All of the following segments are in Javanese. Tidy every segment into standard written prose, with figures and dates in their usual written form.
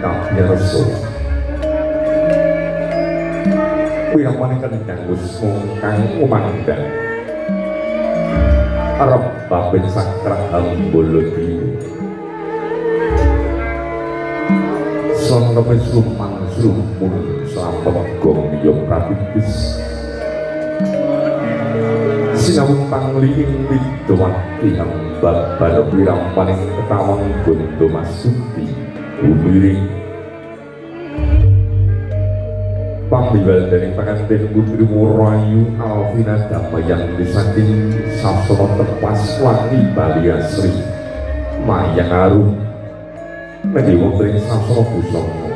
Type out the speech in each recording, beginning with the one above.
kapiyarsa wiramane kendang wismu kang umandhang arep babin sakrat hambaladi sonrepes rumang srumun slamet gong ya prabitis sinawung pangliing widowati hambal wirampaning ketawang bondo masuti umiring pambiwal dari pengantin putri Murayu Alvina Damayan disaking sasana tepas wangi Bali Asri mayang arum mendi wonten sasana busana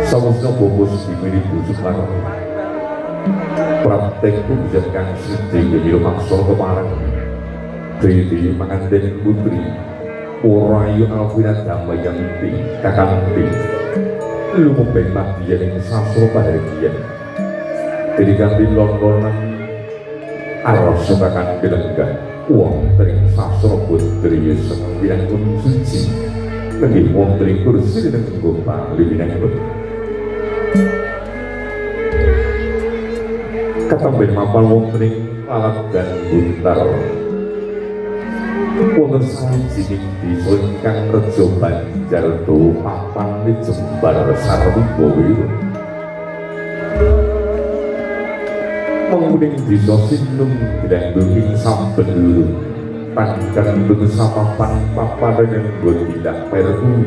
sawusna bobos dimiri busuk larang praktek pujian kang siti gembira maksa kemarang Dewi pengantin putri Murayu Alvina Damayanti Kakanti lumebeng madiyan ing sasra pahargyan dadi kanthi londonan arsa kakanthi lenggah wonten ing sasra putri sembilan suci nggih wonten ing kursi nenggo pangliwinanipun katamben mapan wonten ing alat dan buntar wonten sawijining desa ingkang reja Banjar Dawa papan Jembar Sarwibawa mengkuning desa Sinung Glandung saben luru panjenengan sapapan papanen tindak perlu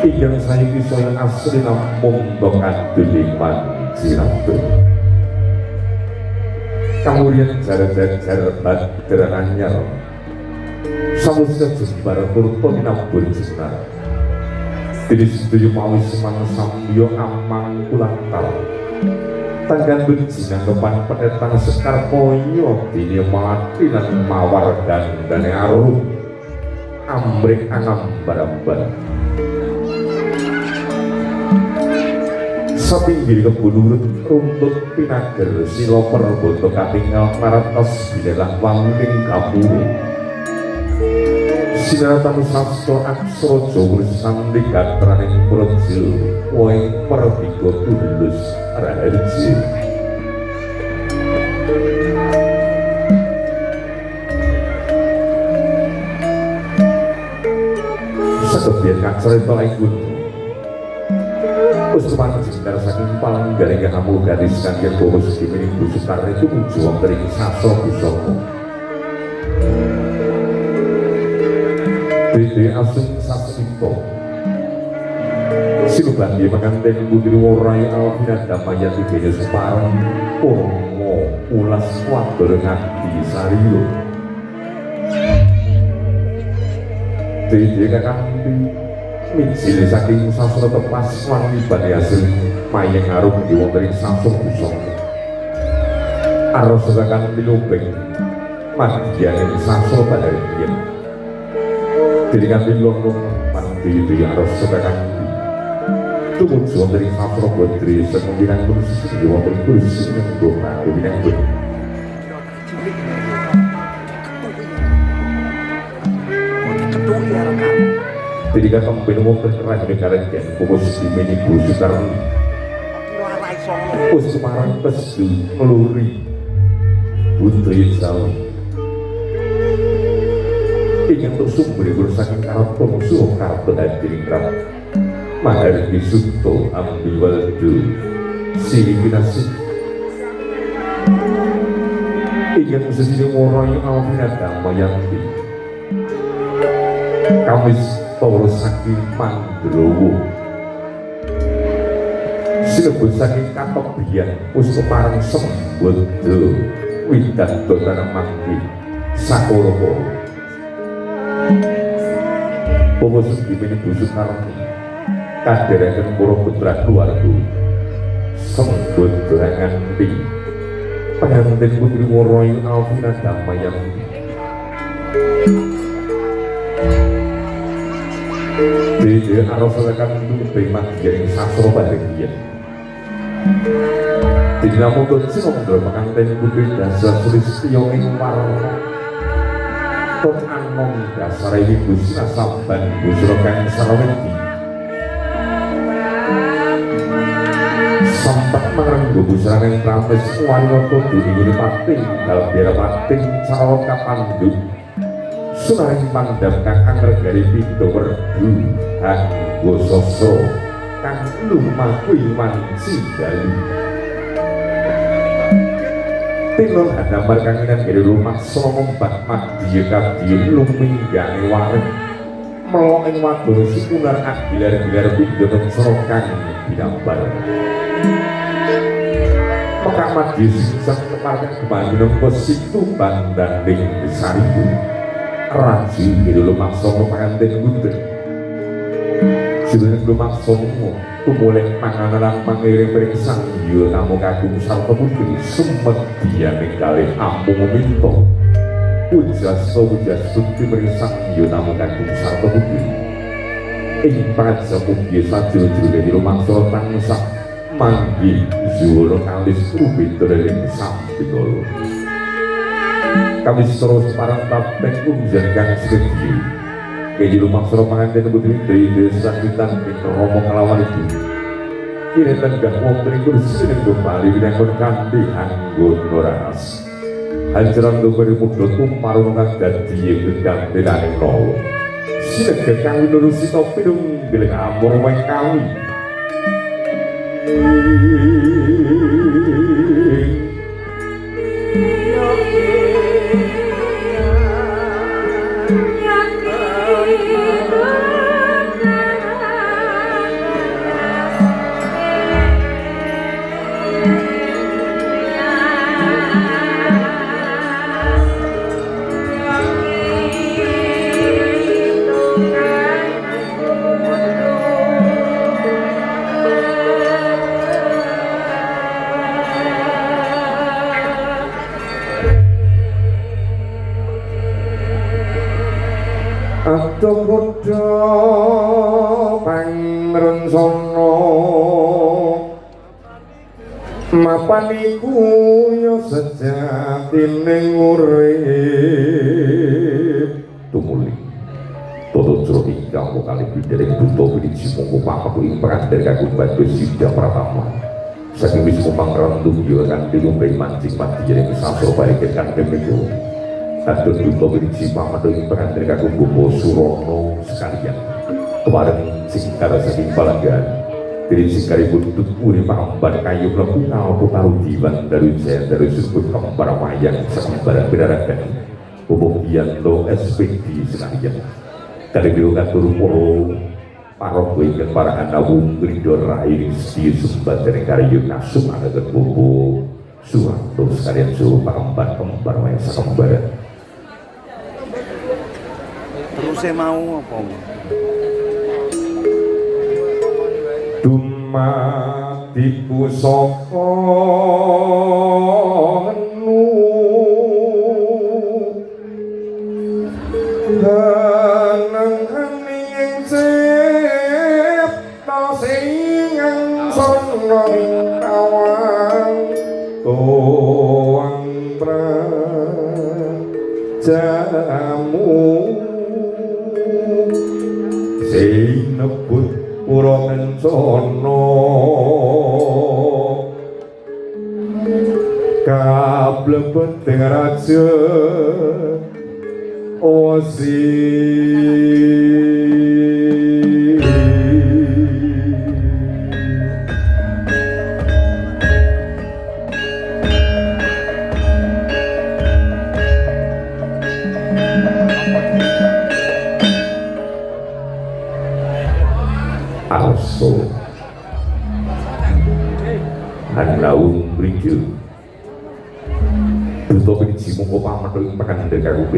ingkang saiki saya asli namung kadeliman Cirebon kamurian jar-jar badran anyar samudra Jembar turta minabur jenar dene sedaya mawi semang samya amang kulantar tanggan benjinan depan penetang sekar koyo dene mati lan mawar dandane arum amrik angam barambar sapinggir kebunurut runtut pinager sila perboto katingal maratos bilelah wanguning kapuri sinaratan sastra aksara Jawa sandi gatraning praja woing pertiga tulus raharji sekebian kacerita ikut Usman Jindar saking palanggaring kamu gadis kangen boros dimining busukar itu muncul dari sastra busana Dede Asung Sasito sinuban dia pengantin putri Murayu Alvina Damayanti bene separang Purmo ulas wadon ngati sariyo Dede kakanti mijil saking sastra tepas wangi Bali Asri mayang arum diwonten ing sastra busana aros kakanti lubeng madyan ing sastra pahargyan diri kanthi loro pandi di aros kakanti tumuju wonten ing sastra bodri semungkinan kursi wonten kursi nenggo panjenengan Ketika kembali wonten kerajaan negara jan fokus dimeni busu karni us semarang pesu meluri putri Jawa ingin untuk sumber saking karot pengsuh kartu hadiringkrab mahar disuto ambiwaldu silikinasi ingin sesini Murayu Alvina Damayanti kamis toro saking Pandrowo sinebut saking katok biyan puskeparang sembodo widato tanam mangki sakoro Bobo Sugimini busuk karni kaderaken para putra keluarga sembut nganti pengantin putri Murayu Alvina Damayanti Dede arosakan lumebeng madyan ing sastra pahargyan dinamutun sinamendra pengantin putri Dasa Sulistya ing warna Tur anom dasar ibu sasamban busra kang sarawedi sempat mengrenggu busraning prames wanita duning pating dalam biara pating cara kapandu sunaring pandhap kang angregani pindha werdu hanggo sasra kang lumaku manci dalu Tinun hadamar kanginan dari rumah somombat madya kadya luminggane wareng melok ing wadon sikunar agilar-gilar pindha srokang binambar mekak madya sing kepareng kemanjen pesitu bandanding besariku raji kira lumaksa panganten gudeg Julen lumaksa tumulek panganan pangiring periksang yu tamu kagung sarta putri sumedyaning kalih ampung minta ujasa sukti periksang yu tamu kagung sarta putri ing praja mugi sajroning lumaksa tansah manggi zuwara kalis rubedreng sampinolo kami terus parang tapeng umjan kang sedhi Keji rumah soro panganten putri dari desa Bintang kita romo ngelawan itu kini tenggak wong terikur sini kembali dengan berkanti anggun noras hancuran duberi muda tumarungan dadi gedang denani nol sini kekang nurusi topi dong bilang amor weng kawi Adoh rodha pangrencana mapan iku ya sejatining urip tumuli toto jero ingkang kali bidering buta wiji mongko papaku ing prandir kagum bagus sidang pratama saking wis pangrantung ya kanthi lumrih mancing mati ing sastra baik kan kemiko Aduh duta wiji pamadu ing pengantin kagum Bopo Surono sekalian kemarin singkar saking palanggan diri singkari buntut uri pangamban kayu mlebu nao putaru diwan dari jaya dari sebut kembar mayang saking barang bidarakan Bopo Giyanto SPD sekalian kali diukat turu polo parok ingkang para anawung grido rai rizki sumbat dari karyu kasum anagan Bopo Suwanto sekalian suruh pangamban kembar mayang saking barang Terus mau apa? Dumadiku saka enu danang ing cipta sing sono kawan tuang prajamu sing nebut pura kencana kablebet ing raja osi Arso Hanlaung Brigil Duto Pinci Mungko Pametu Ing Pakandhe Kaku